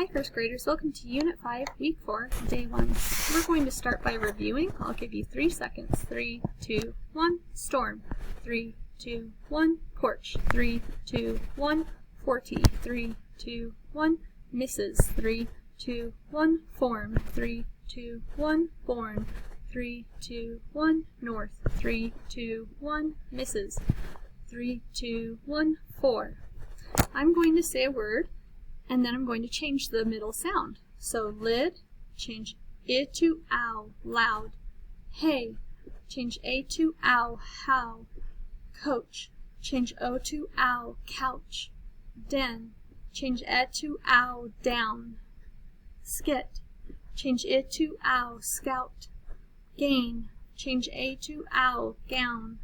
Hi first graders, welcome to Unit 5, Week 4, Day 1. We're going to start by reviewing. I'll give you 3 seconds. 3, 2, 1, storm. 3, 2, 1, porch. 3, 2, 1, 40. 3, 2, 1, misses. 3, 2, 1, form. 3, 2, 1, born. 3, 2, 1, north. 3, 2, 1, misses. 3, 2, 1, 4. I'm going to say a word, and then I'm going to change the middle sound. So lid, change I to ow, loud. Hey, change A to ow, how. Coach, change O to ow, couch. Den, change E to ow, down. Skit, change I to ow, scout. Gain, change A to ow, gown.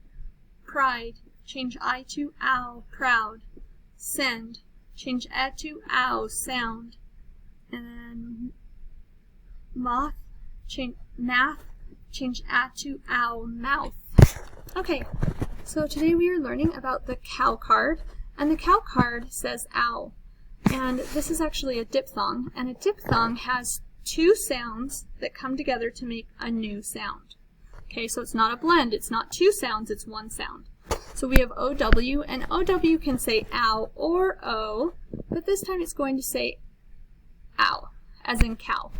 Pride, change I to ow, proud. Send, change E to ow, sound. And then moth, change math, change A to ow, mouth. Okay, so today we are learning about the cow card, and the cow card says ow. And this is actually a diphthong, and a diphthong has two sounds that come together to make a new sound. Okay, so it's not a blend, it's not two sounds, it's one sound. So we have OW, and OW can say ow or O, but this time it's going to say ow, as in cow.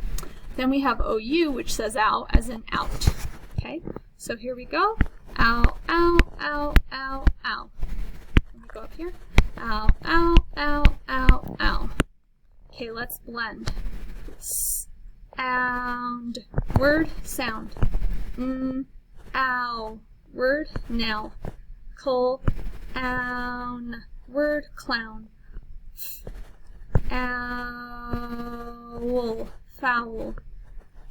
Then we have OU, which says ow, as in out. Okay, so here we go. Ow, ow, ow, ow, ow. Let me go up here. Ow, ow, ow, ow, ow. Okay, let's blend. Sound, word, sound. Ow, word, now. Own, word, clown. Owl, foul.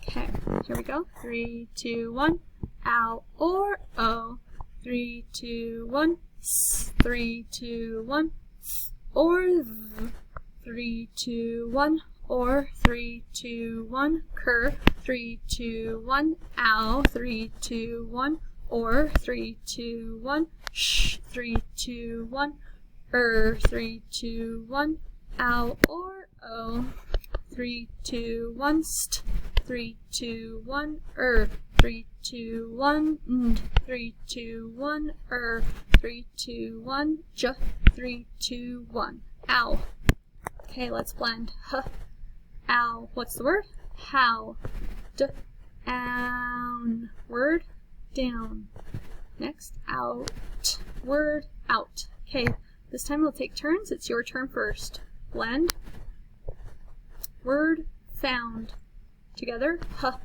Okay, here we go. 3, 2, 1. Ow or O. 3, 2, 1. 3, 2, 1. Or th. 3, 2, 1. Or 3, 2, 1. Cur. 3, 2, 1. Ow. 3, 2, 1. Or 3, 2, 1. Sh. 3, 2, 1. 3, 2, 1. Ow or O. 3, 2, 1. St. 3, 2, 1. 3, 2, 1. Nd. 3, 2, 1. 3, 2, 1. J. 3, 2, 1. Ow. Okay, let's blend. H. Ow. What's the word? How. D. Own. Word. Down. Next, out. Word, out. Okay, this time we'll take turns. It's your turn first. Blend. Word, found. Together, h.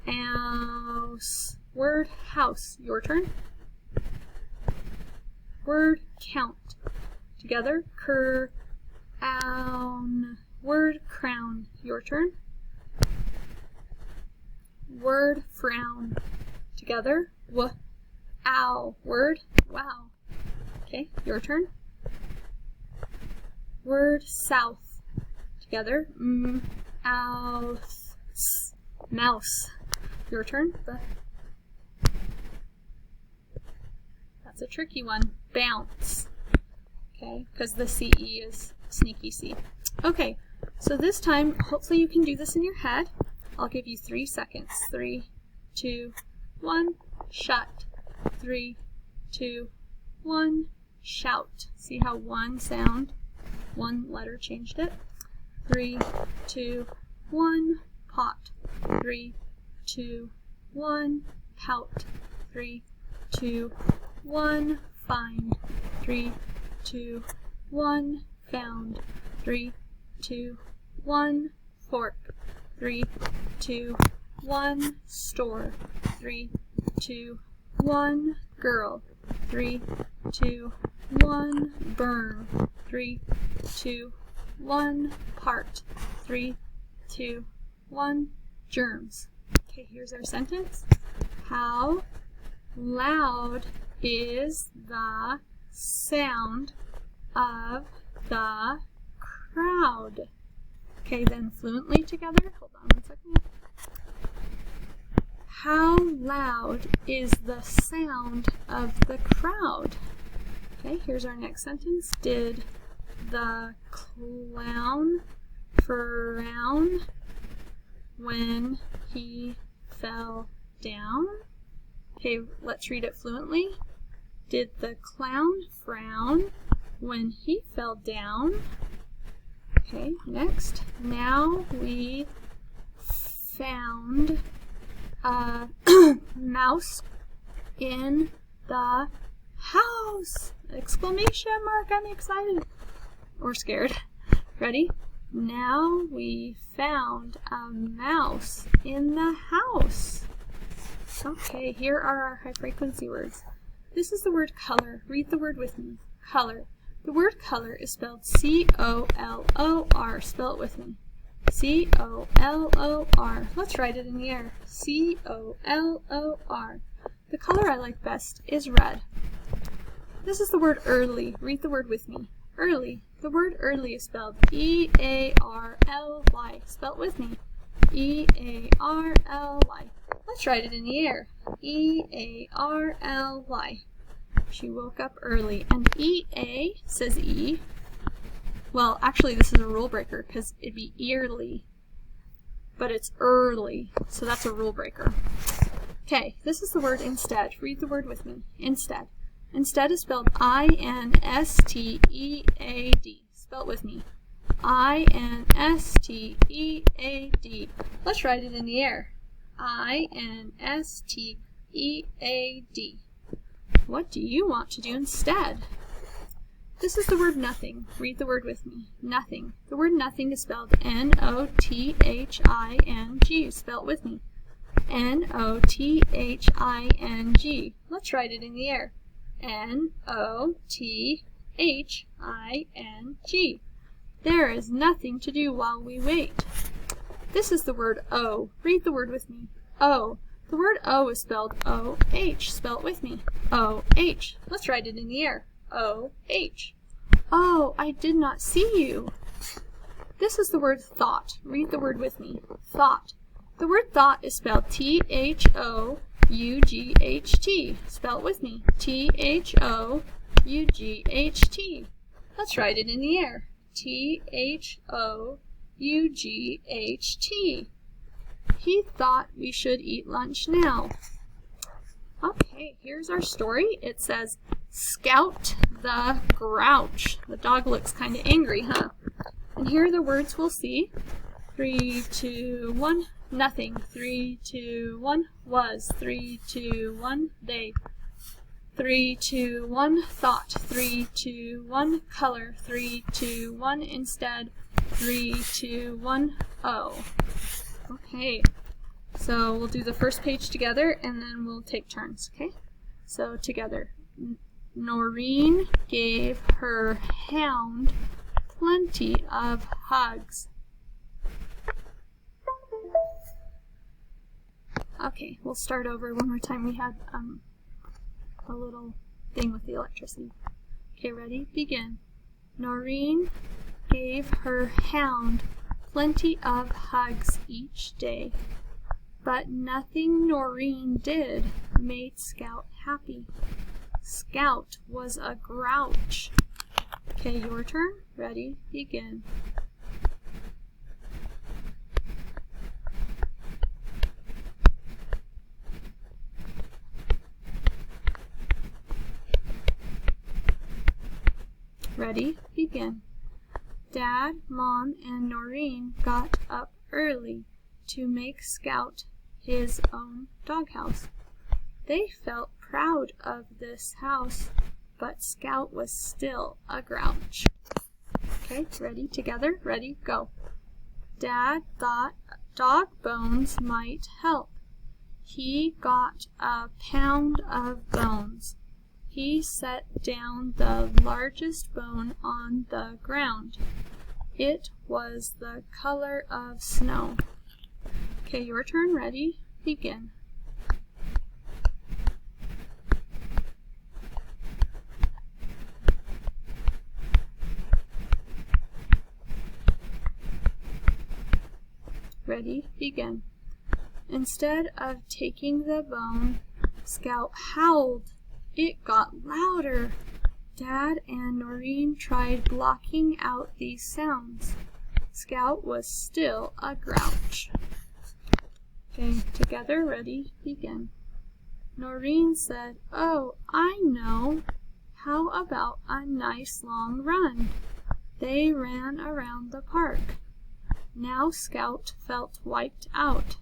House. Word, house. Your turn. Word, count. Together, cur. Own. Word, crown. Your turn. Word, frown. Together, w. Ow. Word, wow. Okay, your turn. Word, south. Together, outh. Mouse. Your turn. That's a tricky one. Bounce. Okay, because the CE is sneaky C. Okay, so this time, hopefully you can do this in your head. I'll give you 3 seconds. 3, 2, 1, shut. 3, 2, 1, shout. See how one sound, one letter changed it? 3, 2, 1, pot. 3, 2, 1, pout. 3, 2, 1, find. 3, 2, 1, found. 3, 2, 1, fork. 3, 2, 1, store. 3, 2, 1, girl. 3, 2, 1, burn. 3, 2, 1, part. 3, 2, 1, germs. Okay, here's our sentence. How loud is the sound of the crowd? Okay, then fluently together. Hold on 1 second. How loud is the sound of the crowd? Okay, here's our next sentence. Did the clown frown when he fell down? Okay, let's read it fluently. Did the clown frown when he fell down? Okay, next. Now we found a mouse in the house! Exclamation mark, I'm excited. Or scared. Ready? Now we found a mouse in the house. Okay, here are our high frequency words. This is the word color. Read the word with me. Color. The word color is spelled C-O-L-O-R. Spell it with me. C-O-L-O-R. Let's write it in the air. C-O-L-O-R. The color I like best is red. This is the word early. Read the word with me. Early. The word early is spelled E-A-R-L-Y. Spell it with me. E-A-R-L-Y. Let's write it in the air. E-A-R-L-Y. She woke up early. And E-A says E. Well, actually this is a rule breaker because it'd be early. But it's early. So that's a rule breaker. Okay, this is the word instead. Read the word with me. Instead. Instead is spelled I-N-S-T-E-A-D. Spell it with me. I-N-S-T-E-A-D. Let's write it in the air. I-N-S-T-E-A-D. What do you want to do instead? This is the word nothing. Read the word with me. Nothing. The word nothing is spelled N-O-T-H-I-N-G. Spell it with me. N-O-T-H-I-N-G. Let's write it in the air. N-O-T-H-I-N-G. There is nothing to do while we wait. This is the word O. Read the word with me. O. The word O is spelled O-H. Spell it with me. O-H. Let's write it in the air. O-H. Oh, I did not see you. This is the word thought. Read the word with me. Thought. The word thought is spelled T-H-O-U-G-H-T. Spell it with me. T-H-O-U-G-H-T. Let's write it in the air. T-H-O-U-G-H-T. He thought we should eat lunch now. Okay, here's our story. It says, Scout the Grouch. The dog looks kind of angry, huh? And here are the words we'll see. 3, 2, 1. Nothing. 3, 2, 1. Was. 3, 2, 1. They. 3, 2, 1. Thought. 3, 2, 1. Color. 3, 2, 1. Instead. 3, 2, 1. Oh. Okay. So we'll do the first page together and then we'll take turns, okay? So together. Noreen gave her hound plenty of hugs. Okay, we'll start over one more time. We had a little thing with the electricity. Okay, ready? Begin. Noreen gave her hound plenty of hugs each day, but nothing Noreen did made Scout happy. Scout was a grouch. Okay, your turn. Ready? Begin. Ready? Begin. Dad, Mom, and Noreen got up early to make Scout his own doghouse. They felt proud of this house, but Scout was still a grouch. Okay, ready? Together? Ready? Go. Dad thought dog bones might help. He got a pound of bones. He set down the largest bone on the ground. It was the color of snow. Okay, your turn. Ready? Begin. Ready? Begin. Instead of taking the bone, Scout howled. It got louder. Dad and Noreen tried blocking out these sounds. Scout was still a grouch. Okay, together, ready, begin. Noreen said, "Oh, I know. How about a nice long run?" They ran around the park. Now Scout felt wiped out.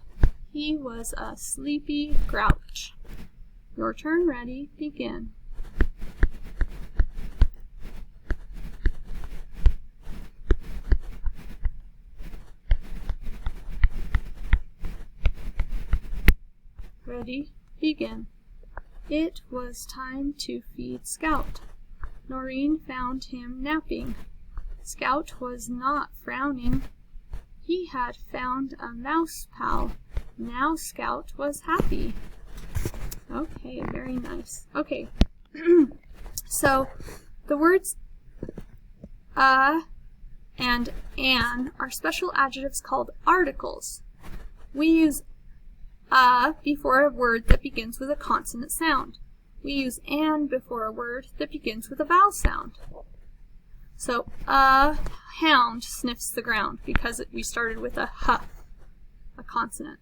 He was a sleepy grouch. Your turn, ready, begin. Ready, begin. It was time to feed Scout. Noreen found him napping. Scout was not frowning. He had found a mouse pal. Now Scout was happy. Okay, very nice. Okay, so the words and an are special adjectives called articles. We use before a word that begins with a consonant sound. We use an before a word that begins with a vowel sound. So, a hound sniffs the ground because we started with a h, a consonant.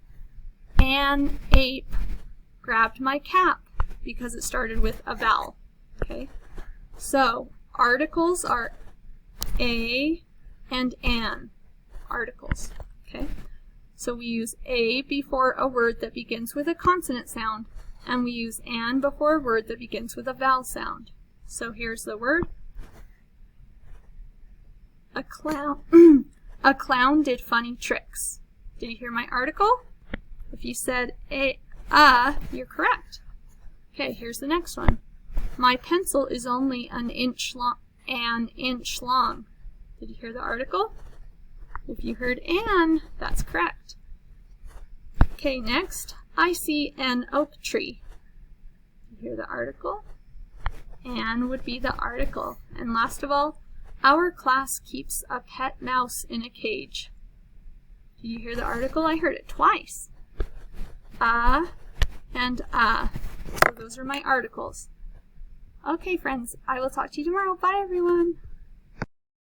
An ape grabbed my cap because it started with a vowel. Okay? So, articles are a and an. Articles. Okay? So we use a before a word that begins with a consonant sound, and we use an before a word that begins with a vowel sound. So here's the word. A clown. A clown did funny tricks. Did you hear my article? If you said you're correct. Okay, here's the next one. My pencil is only an inch long. Did you hear the article? If you heard an, that's correct. Okay, next, I see an oak tree. Did you hear the article? An would be the article. And last of all, our class keeps a pet mouse in a cage. Did you hear the article? I heard it twice. And So those are my articles. Okay, friends, I will talk to you tomorrow. Bye, everyone.